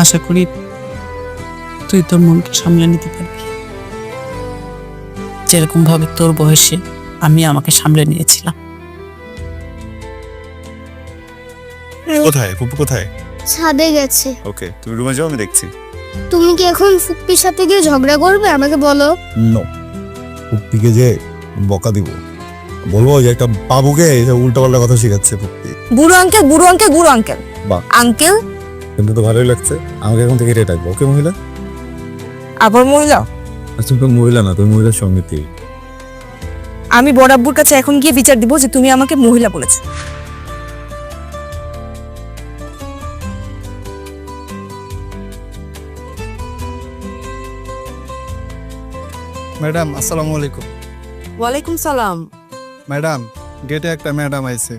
আশা করি তুই তোর মনকে সামলে নিতে পারবি, যেরকম ভাবে তোর বয়সে আমি আমাকে সামলে নিয়েছিলাম। কোথায় ফুপু, কোথায়? ছাদে গেছে। ওকে, তুমি রুমে যাও, আমি দেখছি। তুমি কি এখন ফুপ্পির সাথে গিয়ে ঝগড়া করবে? আমাকে বলো। নো, ফুপ্পিকে যে বকা দিব, বলবো যে একটা বাবুকে উল্টাপাল্টা কথা শিখাচ্ছে ফুপ্পি। বুড়ো আঙ্কেল, বুড়ো আঙ্কেল, বুড়ো আঙ্কেল, বাহ, আঙ্কেল। কিন্তু তো ভালোই লাগছে। আমাকে এখন থেকে রেট আসবো। ওকে মহিলা? আবার মহিলা? তুমি তো মহিলা না, তুমি মহিলার সঙ্গীতি। আমি বড় আব্বুর কাছে এখন গিয়ে বিচার দিব যে তুমি আমাকে মহিলা বলেছো। ম্যাডাম আসসালামু আলাইকুম। ওয়ালাইকুম সালাম। ম্যাডাম, গেটে একটা ম্যাডাম আইছে।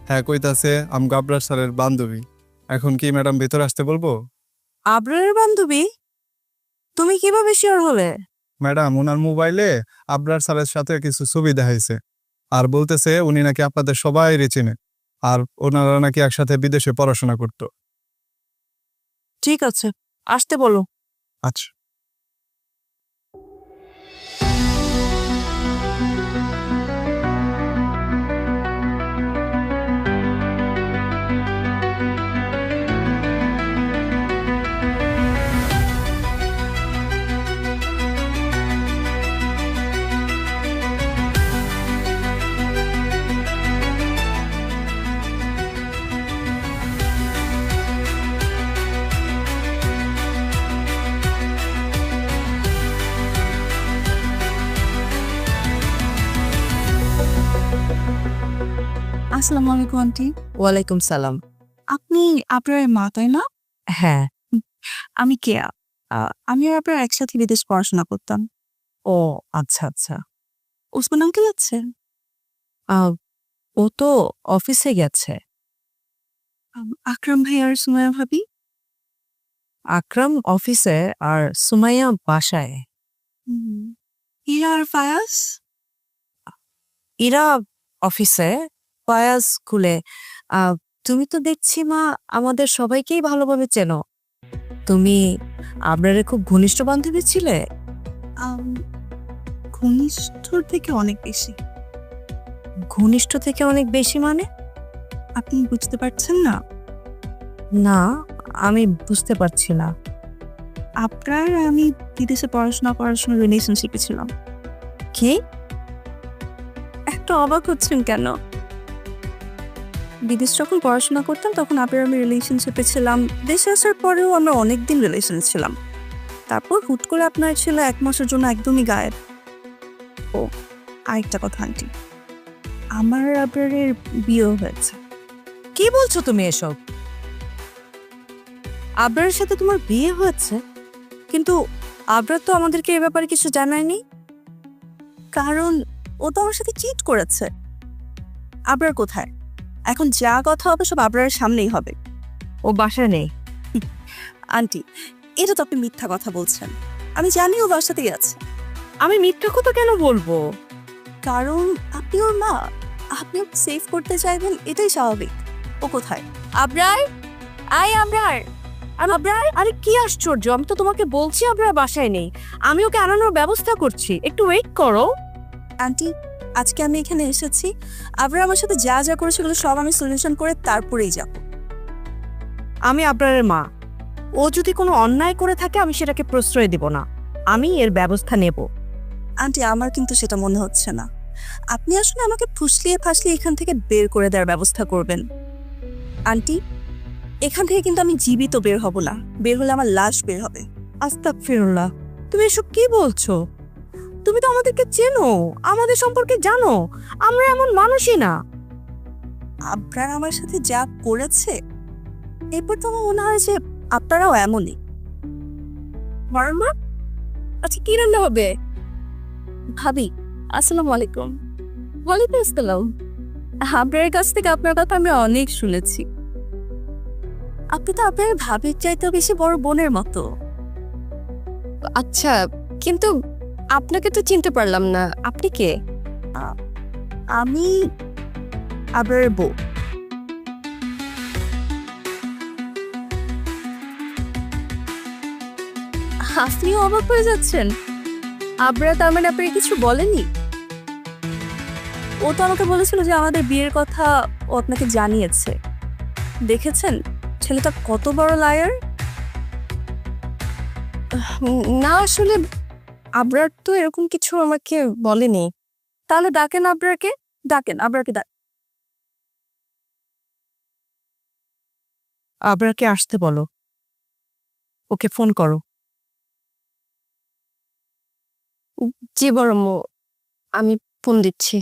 হ্যাঁ, কইতাছে আমি গাবরার স্যারের বান্ধবী। এখন কি ম্যাডাম ভিতরে আসতে বলবো? আবরারের বান্ধবী? তুমি কিভাবে শিওর হলে? ম্যাডাম, ওনার মোবাইলে আবরার স্যারের সাথে কিছু ছবি দেখাইছে, আর বলতেছে উনি নাকি আপনাদের সবাই চিনে, আর ওনারা নাকি একসাথে বিদেশে পড়াশোনা করতো। ঠিক আছে, আসতে বলো। আচ্ছা। আসসালামু আলাইকুম আন্টি। ওয়ালাইকুম সালাম। আপনি আপনার মা, তাই না? হ্যাঁ। আমি কেয়া। আমি আর আপনার একসাথে বিদেশ পড়াশোনা করতাম। ও আচ্ছা আচ্ছা। ওসমান আঙ্কেল আছে? ও তো অফিসে গেছে। আকরাম ভাই আর সুমাইয়া ভাবি? আকরাম অফিসে আর সুমাইয়া বাসায়। ইরা আর ফায়াজ? ইরা অফিসে, ফায়াজ স্কুলে। তুমি তো দেখছি মা আমাদের সবাইকেই ভালোভাবে চেনো। তুমি আবরারের খুব ঘনিষ্ঠ বান্ধবী ছিলে? ঘনিষ্ঠর থেকে অনেক বেশি। ঘনিষ্ঠ থেকে অনেক বেশি মানে? আপনি বুঝতে পারছেন না? না, আমি বুঝতে পারছি না। আপনার আমি বিদেশে পড়াশোনা করার সময় রিলেশনশিপে ছিলাম। কি? একটু অবাক হচ্ছেন কেন? বিদেশ যখন পড়াশোনা করতাম তখন আপনার আমি রিলেশনশিপে ছিলাম। দেশে আসার পরেও আমরা অনেকদিন রিলেশনে ছিলাম। তারপর হুট করে আপনার ছিল 1 মাসের জন্য একদমই গায়েব। ও আরেকটা কথা আন্টি, আমার আপনারের বিয়ে হয়েছে। কি বলছো তুমি এসব? আবরারের সাথে তোমার বিয়ে হয়েছে? কিন্তু আবরার তো আমাদেরকে এ ব্যাপারে কিছু জানায়নি। কারণ ও তো আমার সাথে চিট করেছে। আবরার কোথায়? এখন যা কথা হবে সব আবরারের সামনেই হবে। ও বাসায় নেই। আন্টি, এটা তো আপনি মিথ্যা কথা বলছেন। আমি জানি ও বাসাতেই আছে। আমি মিথ্যা কথা কেন বলবো? কারণ আপনি ওর মা, আপনি ওকে সেভ করতে চাইবেন, এটাই স্বাভাবিক। ও কোথায়? আবরার, আয় আবরার। আবরার, আরে কি আশ্চর্য, আমি তো তোমাকে বলছি আবরার বাসায় নেই। আমি ওকে আনানোর ব্যবস্থা করছি, একটু ওয়েট করো। আন্টি, আজকে আমি এখানে এসেছি, আবরার আমার সাথে যা যা করেছে সেগুলো সব আমি সলিউশন করে তারপরেই যাব। আমি আবরারের মা। ও যদি কোনো অন্যায় করে থাকে আমি সেটাকে প্রশ্রয় দিব না, আমি এর ব্যবস্থা নেব। আন্টি, আমার কিন্তু সেটা মনে হচ্ছে না। আপনি আসলে আমাকে ফুসলিয়ে ফাসলিয়ে এখান থেকে বের করে দেওয়ার ব্যবস্থা করবেন। আন্টি, এখান থেকে কিন্তু আমি জীবিত বের হব না। বের হলে আমার লাশ বের হবে। আস্তাগফিরুল্লাহ, তুমি এসব কি বলছো? তুমি তো আমাদেরকে চেনো, আমাদের সম্পর্কে জানো। আমরা এমন মানুষই না। আবরার আমার সাথে যা করেছে, এরপর তো আমার মনে হয় যে আপনারাও এমনই। মা, আচ্ছা কি রান্না হবে? ভাবি, আসসালামু আলাইকুম। ওয়ালাইকুম আসসালাম। আবরারের কাছ থেকে আপনার কথা আমি অনেক শুনেছি। আপনি তো আপনার ভাবির চাইতেও বেশি বড় বোনের মতো। আচ্ছা, কিন্তু আপনাকে তো চিনতে পারলাম না, আপনি কে? আমি আবরারের বউ। আপনিও অবাক হয়ে যাচ্ছেন? আবরা তার মানে আপনাকে কিছু বলেনি? ও তো আমাকে বলেছিল যে আমাদের বিয়ের কথা ও আপনাকে জানিয়েছে। দেখেছেন ছেলেটা কত বড় লায়ার। না আসলে আবরার তো এরকম কিছু আমাকে বলেনি। তাহলে ডাকেন আবরারকে, আবরারকে আবরারকে আসতে বলো, ওকে ফোন করো। জি বড়ম্মু, আমি ফোন দিচ্ছি।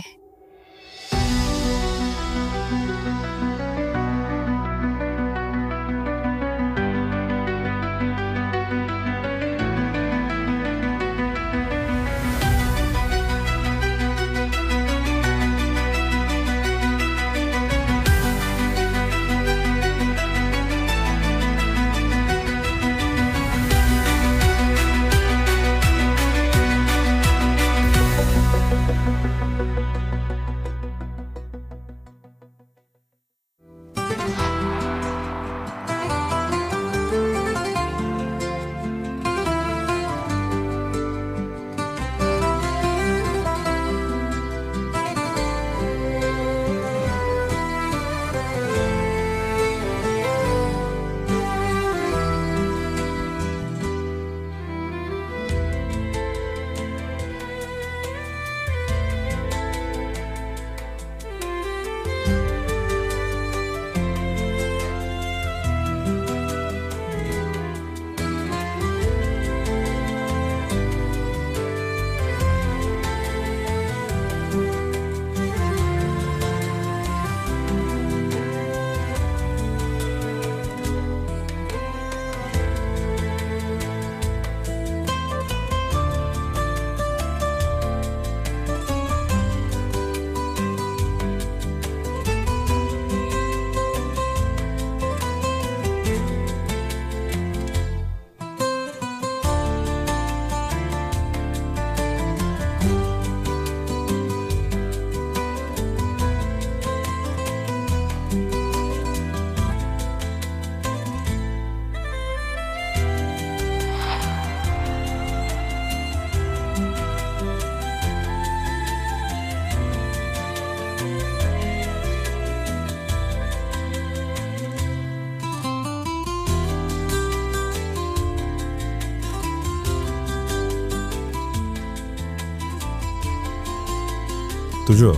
তুজো,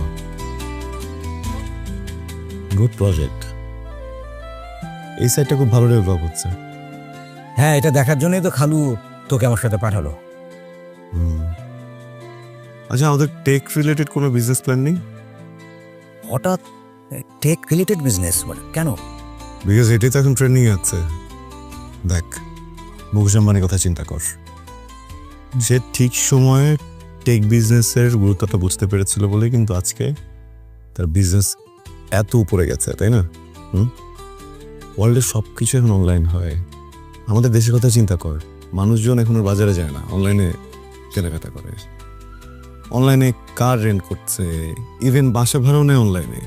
গুড প্রজেক্ট। এই সাইডটা খুব ভালো ডেভেলপ হচ্ছে। হ্যাঁ, এটা দেখার জন্যই তো খালু তোকে আমার সাথে পাঠালো। আচ্ছা, আমাদের টেক রিলেটেড কোনো বিজনেস প্ল্যান নেই? হঠাৎ টেক রিলেটেড বিজনেস মানে কেন? বিকজ এটাই তো এখন ট্রেন্ডিং আছে। দেখ, মুকেশ আম্বানির কথা চিন্তা কর। সে ঠিক সময়ে টেক বিজনেসের গুরুত্বটা বুঝতে পেরেছিল বলে কিন্তু আজকে তার বিজনেস এত উপরে গেছে, তাই না? ওয়ার্ল্ডের সব কিছু এখন অনলাইন হয়। আমাদের দেশের কথা চিন্তা কর, মানুষজন এখন আর বাজারে যায় না, অনলাইনে কেনাকাটা করে, অনলাইনে কার রেন্ট করছে, ইভেন বাসা ভাড়াও নেয় অনলাইনে।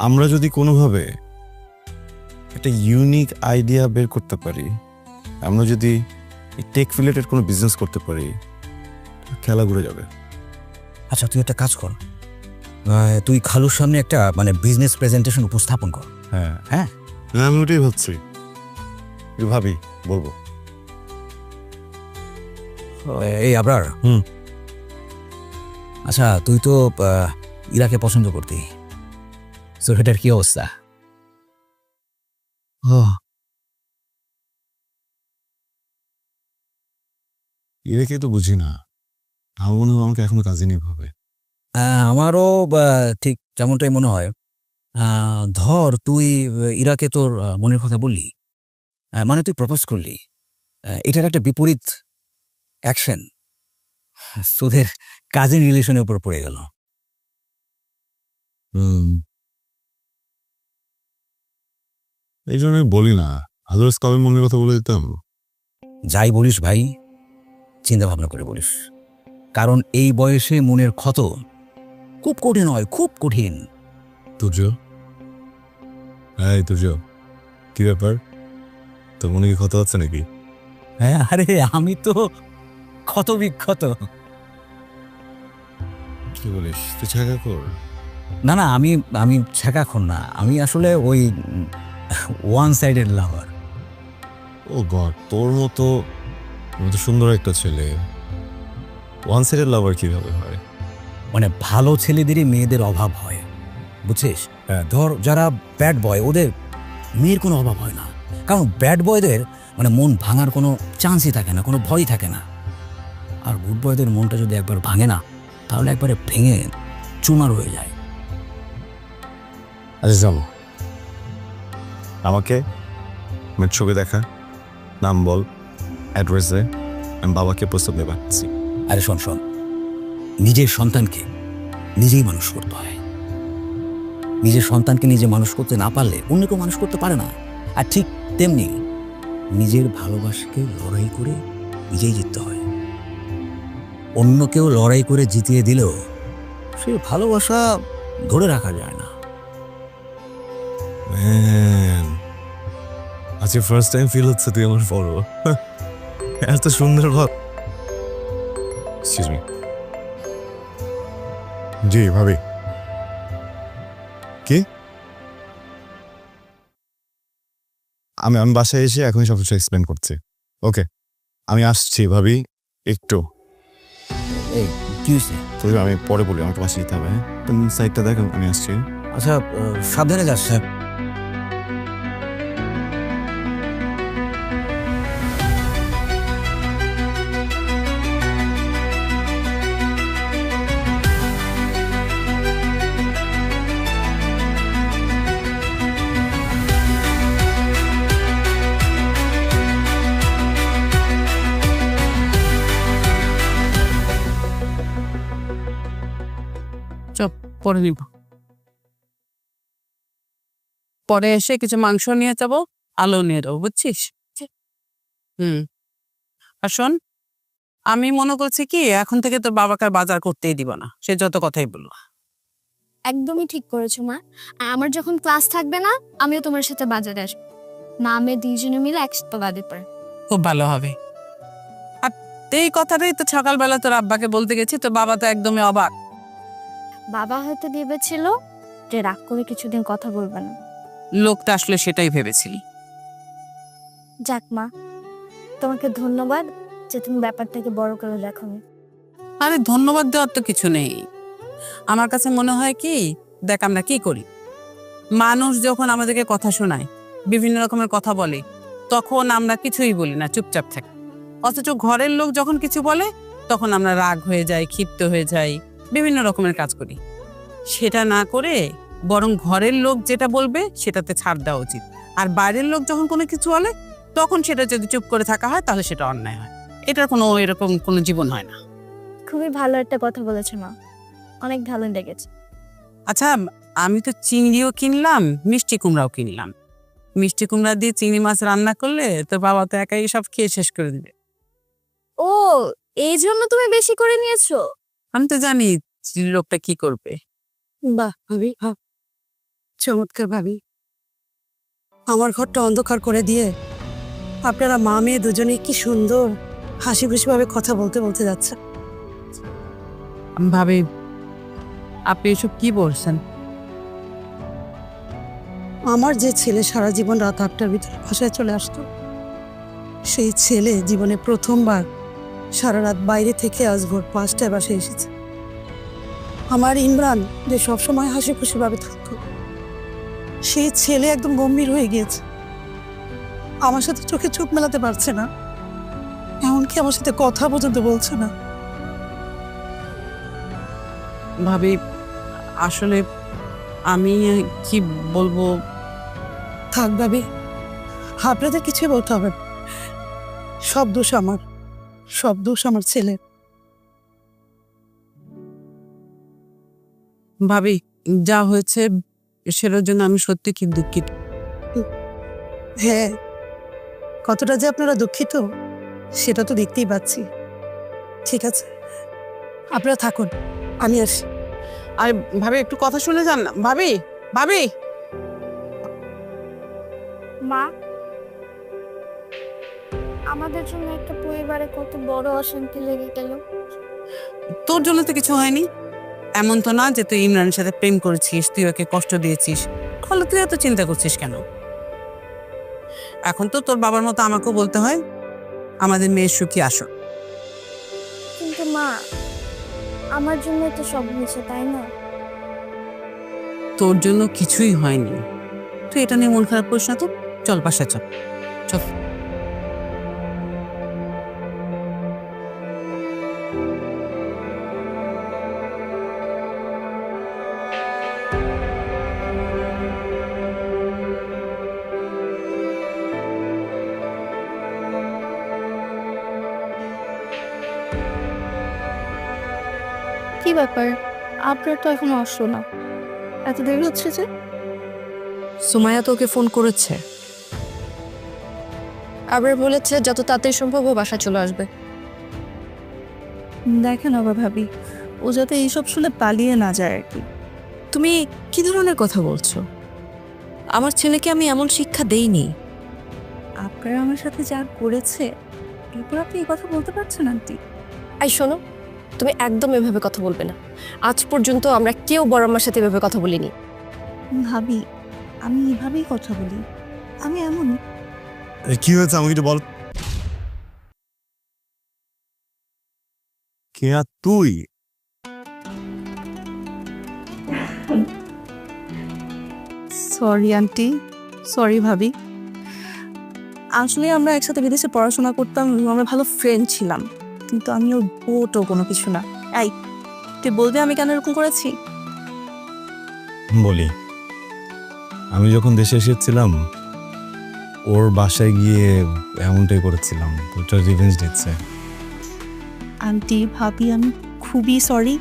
আমরা যদি কোনোভাবে একটা ইউনিক আইডিয়া বের করতে পারি, আমরা যদি টেক রিলেটেড কোনো বিজনেস করতে পারি, খেলা ঘুরে যাবে। আচ্ছা, তুই একটা কাজ কর, তুই খালুর সামনে একটা মানে বিজনেস প্রেজেন্টেশন উপস্থাপন কর। হ্যাঁ হ্যাঁ, আমি ওটাই ভাবছি, ভাবি বলবো। এই আবরার, আচ্ছা তুই তো ইরাকে পছন্দ করতি, তো এটার কি অবস্থা? ইরাকে তো বুঝি না, আমার মনে হয় আমাকে এখনো কাজিনই ভাবে। আমারও ঠিক যেমনটাই মনে হয়। ধর তুই ইরাকে তোর মনের কথা বললি, মানে তুই প্রপোজ করলি, এটার একটা বিপরীত অ্যাকশন তোদের কাজিন রিলেশনের উপর পড়ে গেল। এই জন্য আমি বলি না, আদার্স কবে মনের কথা বলে দিতাম। যাই বলিস ভাই, চিন্তা ভাবনা করে বলিস, কারণ এই বয়সে মনের ক্ষত খুব কঠিন হয়, খুব কঠিন। তুর্য, এই তুর্য, কি ব্যাপার? তোর মনে কি ক্ষত হচ্ছে নাকি? হ্যাঁ, আরে আমি তো ক্ষত বিক্ষত। কি বলিস, তুই ছাকা কর? না না, আমি আমি ছ্যাঁকাখন না, আমি আসলে ওই ওয়ান সাইডেড লাভার। ও গড, তোর মতো সুন্দর একটা ছেলে ওয়ান সাইডেড লাভার কিভাবে হয়? মানে ভালো ছেলেদেরই মেয়েদের অভাব হয়, বুঝছিস? ধর যারা ব্যাড বয়, ওদের মেয়ের কোনো অভাব হয় না, কারণ ব্যাড বয়দের মানে মন ভাঙার কোনো চান্সই থাকে না, কোনো ভয়ই থাকে না। আর গুড বয়দের মনটা যদি একবার ভাঙে না, তাহলে একবারে ভেঙে চুমার হয়ে যায়। আচ্ছা চল, আমাকে মেয়ের ছবি দেখা, নাম বল, অ্যাড্রেস দে, আমি বাবাকে প্রস্তাব দিয়ে পাচ্ছি। আরে শোন শোন, নিজের সন্তানকে নিজেই মানুষ করতে হয়। নিজের সন্তানকে নিজে মানুষ করতে না পারলে অন্য কেউ মানুষ করতে পারে না। আর ঠিক তেমনি নিজের ভালোবাসাকে লড়াই করে নিজেই জিততে হয়। অন্য কেউ লড়াই করে জিতিয়ে দিলেও সে ভালোবাসা ধরে রাখা যায় না। ম্যান, আজকে ফার্স্ট টাইম ফিল হচ্ছে তুই আমার বড়। এত সুন্দর ভাব। Excuse me. জি ভাবি। কি? আমি আমি বাসায় এসে এখনই সব কিছু এক্সপ্লেন করছি। ওকে, আমি আসছি ভাবি, একটু। এই কি হয়েছে? তো আমি পরে বলি, আমাকে বাসায় যেতে হবে। তুমি সাইডটা দেখ, আমি আসছি। আচ্ছা, সাবধানে যাস। চপ পরে নিব, পরে এসে কিছু মাংস নিয়ে যাবো, আলু নিয়ে যাবো, বুঝছিস? আর শোন, আমি মনে করছি কি এখন থেকে তোর বাবাকে আর বাজার করতেই দিব না, সে যত কথাই বললো। একদমই ঠিক করেছো মা। আর আমার যখন ক্লাস থাকবে না, আমিও তোমার সাথে বাজারে আসবো। মা আমি দুইজনে মিলে একসাথে বাজার পড়ে। খুব ভালো হবে। আর এই কথাটাই তো সকালবেলা তোর আব্বাকে বলতে গেছি, তো বাবা তো একদমই অবাক। বাবা হয়তো ভেবেছিল যে রাগ করে কিছুদিন কথা বলবে না। লোকটা আসলে সেটাই ভেবেছিলি। যাক মা, তোমাকে ধন্যবাদ যে তুমি ব্যাপারটাকে বড় করে দেখো। আরে ধন্যবাদ দেওয়ার তো কিছু নেই। আমার কাছে মনে হয় কি, দেখ আমরা কি করি, মানুষ যখন আমাদেরকে কথা শোনায়, বিভিন্ন রকমের কথা বলে, তখন আমরা কিছুই বলি না, চুপচাপ থাকি। অথচ ঘরের লোক যখন কিছু বলে, তখন আমরা রাগ হয়ে যাই, ক্ষিপ্ত হয়ে যাই, বিভিন্ন রকমের কাজ করি। সেটা না করে বরং ঘরের লোক যেটা বলবে সেটাতে ছাড় দেওয়া উচিত। আর বাইরের লোক যখন কোনো কিছু বলে, তখন সেটা যদি চুপ করে থাকা হয়, তাহলে সেটা অন্যায় হয়। এটার কোনো এরকম কোনো জীবন হয় না। খুবই ভালো একটা কথা বলেছো মা, অনেক ভালো লেগেছে। আচ্ছা, আমি তো চিংড়িও কিনলাম, মিষ্টি কুমড়াও কিনলাম। মিষ্টি কুমড়া দিয়ে চিংড়ি মাছ রান্না করলে তোর বাবা তো একাই সব খেয়ে শেষ করে দিবে। ও, এই জন্য তুমি বেশি করে নিয়েছো? আমি তো জানি লোকটা কি করবে। বাহ ভাবি, চমৎকার ভাবি। আমার ঘরটা অন্ধকার করে দিয়ে আপনারা মা মেয়ে দুজনে কি সুন্দর হাসি খুশি ভাবে কথা বলতে বলতে যাচ্ছে। আমি ভাবি, আপনি এসব কি বলছেন? আমার যে ছেলে সারা জীবন রাত 8টার ভিতরে বাসায় চলে আসতো, সেই ছেলে জীবনে প্রথমবার সারা রাত বাইরে থেকে আজ ভোর 5টায় বাসায় এসেছে। আমার ইমরান যে সবসময় হাসি খুশি ভাবে থাকতো, সেই ছেলে একদম গম্ভীর হয়ে গিয়েছে। আমার সাথে চোখে চোখ মেলাতে পারছে না, এমনকি আমার সাথে কথা পর্যন্ত বলছে না। ভাবি, আসলে আমি কি বলবো। থাক ভাবি, আপনাদের কিছুই বলতে হবে না। সব দোষ আমার, সব দোষ আমার ছেলে। ভাবি, যা হয়েছে সেটার জন্য আমি সত্যি কি দুঃখিত। হ্যাঁ, কতটা যে আপনারা দুঃখিত সেটা তো দেখতেই পাচ্ছি। ঠিক আছে, আপনারা থাকুন, আমি আসি। আর ভাবি একটু কথা শুনে যান না। ভাবি, ভাবি। মা, আমাদের জন্য একটা পরিবারে কত বড় অশান্তি লেগে গেল। তোর জন্য তো কিছু হয়নি। এমন তো না যে তুই ইমরানের সাথে প্রেম করেছিস, তুই ওকে কষ্ট দিয়েছিস, ফলে তুই এত চিন্তা করছিস কেন? এখন তো তোর বাবার মতো আমাকেও বলতে হয় আমাদের মেয়ের সুখী আসো। কিন্তু মা, আমার জন্য তো সব হয়েছে, তাই না? তোর জন্য কিছুই হয়নি, তুই এটা নিয়ে মন খারাপ করিস না তো। চল বাসায় চল, চল। কি ব্যাপার, আপনার তো এখনো আসলো না, এত দেরি হচ্ছে যে? সুমাইয়া তোকে ফোন করেছে, আবার বলেছে যত তাড়াতাড়ি সম্ভব ও বাসা চলে আসবে। দেখেন আবার ভাবি, ও যাতে এইসব শুনে পালিয়ে না যায় আর কি। তুমি কি ধরনের কথা বলছো? আমার ছেলেকে আমি এমন শিক্ষা দেইনি। আপনারা আমার সাথে যা করেছে, এরপর আপনি এই কথা বলতে পারছেন আন্টি? এই শোনো, তুমি একদম এভাবে কথা বলবে না। আজ পর্যন্ত আমরা কেউ বড় আমার সাথে এভাবে কথা বলিনি। ভাবি, আমি এভাবেই কথা বলি, আমি এমন। কি হয়েছে আমাকে একটু বল। কে আর তুই? সরি আন্টি, সরি ভাবি। আসলে আমরা একসাথে বিদেশে পড়াশোনা করতাম, আমরা ভালো ফ্রেন্ড ছিলাম, কিন্তু আমি ওর বোটও কোনো কিছু না। এই, তুই বলবি আমি কেন এরকম করেছি? বলি, আমি যখন দেশে এসেছিলাম ওর বাসায় গিয়ে এমনটাই করেছিলাম, ওটা রিভেঞ্জ দিচ্ছে। আন্টি ভাবি, আমি খুবই সরি।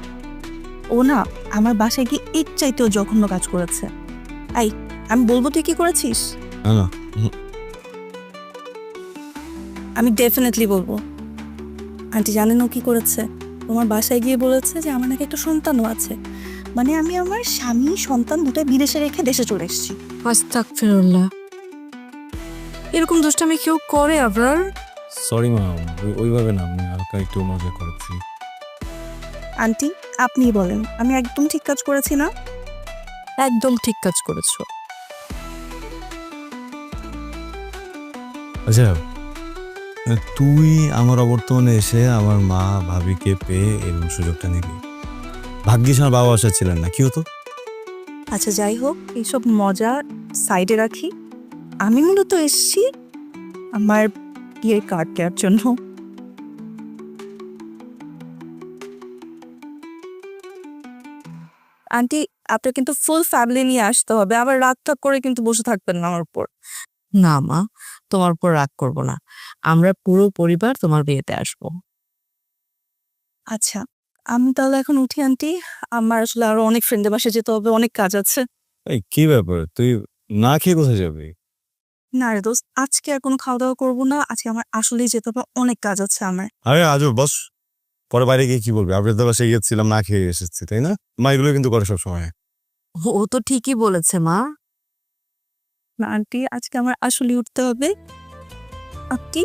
ও না আমার বাসায় গিয়ে এর চাইতেও জঘন্য কাজ করেছে। এই, আমি বলবো তুই কি করেছিস? না না, আমি ডেফিনেটলি বলবো। আন্টি জানেন ও কি করেছে? তোমার বাসায় গিয়ে বলেছে যে আমার নাকি একটা সন্তানও আছে, মানে আমি আমার স্বামী সন্তান দুটোই বিদেশে রেখে দেশে চলে এসেছি। আস্তাগফিরুল্লাহ, এরকম দুষ্টামি কেউ করে আবার? সরি মা, ওইভাবে না, আমি হালকা একটু মজা করেছি। আন্টি আপনি বলেন, আমি একদম ঠিক কাজ করেছি না? একদম ঠিক কাজ করেছো। আচ্ছা, তুই আমার অবর্তমানে এসে আমার মা ভাবিকে পেয়ে এরকম সুযোগটা নিবি? ভাগ্যিস আমার বাবা বাসা ছিলেন না, কি হতো? আচ্ছা যাই হোক, এইসব মজা সাইডে রাখি। আমি মূলত এসেছি আমার বিয়ের কার্ড দেওয়ার জন্য। আন্টি আপনার কিন্তু ফুল ফ্যামিলি নিয়ে আসতে হবে, আবার রাগ টাগ করে কিন্তু বসে থাকবেন না আমার উপর। না মা, তোমার উপর রাগ করব না, আমরা পুরো পরিবার তোমার বিয়েতে আসবো। আচ্ছা আমি তাহলে এখন উঠি আন্টি, আমার আসলে আরো অনেক ফ্রেন্ডের বাসায় যেতে হবে, অনেক কাজ আছে। এই কি ব্যাপার, তুই না খেয়ে কোথায় যাবি? না রে দোস্ত, আজকে আর কোনো খাওয়া দাওয়া করবো না, আজকে আমার আসলেই যেতে হবে, অনেক কাজ আছে আমার। আরে আজও বস, পরে বাইরে গিয়ে কি বলবি? আপনার তো বাসায় গিয়েছিলাম, না খেয়ে এসেছি, তাই না? মা এগুলো কিন্তু করে সব সময়। ও তো ঠিকই বলেছে মা। না আন্টি, আজকে আমার আসলে উঠতে হবে। আপনি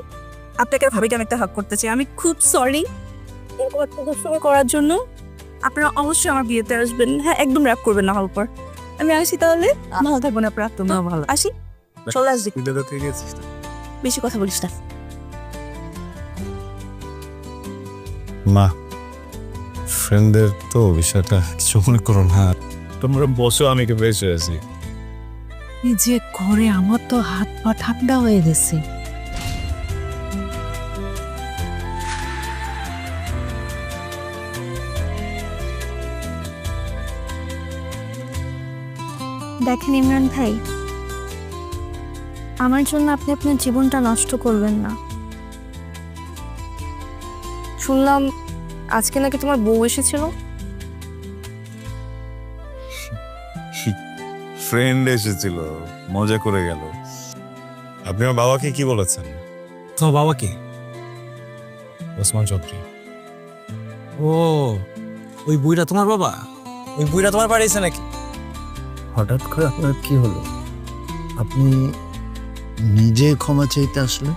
আপনাকে আর ভাবিকে আমি একটা হাক করতে চাই, আমি খুব সরি এরকম একটা দুষ্টুমি করার জন্য। আপনারা অবশ্যই আমার বিয়েতে আসবেন, হ্যাঁ একদম র্যাপ করবেন না হওয়ার পর। আমি আসি তাহলে, ভালো থাকবেন আপনারা। তোমরা ভালো। আসি, চলে আসবি, তুই গেছিস? বেশি কথা বলিস না। মা, ফ্রেন্ডদের তো বিষয়টা কিছু মনে করো না, তোমরা বসো, আমি কে বেঁচে আছি। এই যে ঘরে আমার তো হাত পা ঠান্ডা হয়ে গেছে। দেখেন ইমরান ভাই, আমার জন্য আপনি আপনার জীবনটা নষ্ট করবেন না। শুনলাম আজকে নাকি তোমার বউ এসেছিল। ফ্রেন্ড এসেছিল, মজা করে গেল। আপনি আমার বাবাকে কি বলেছেন? তোমার বাবা কে? ওসমান চৌধুরী। ও, ওই বুইরা তোমার বাবা? ওই বুইরা তোমার বাড়ি এসে নাকি? হঠাৎ করে আপনার কি হলো? আপনি নিজে ক্ষমা চাইতে আসলে?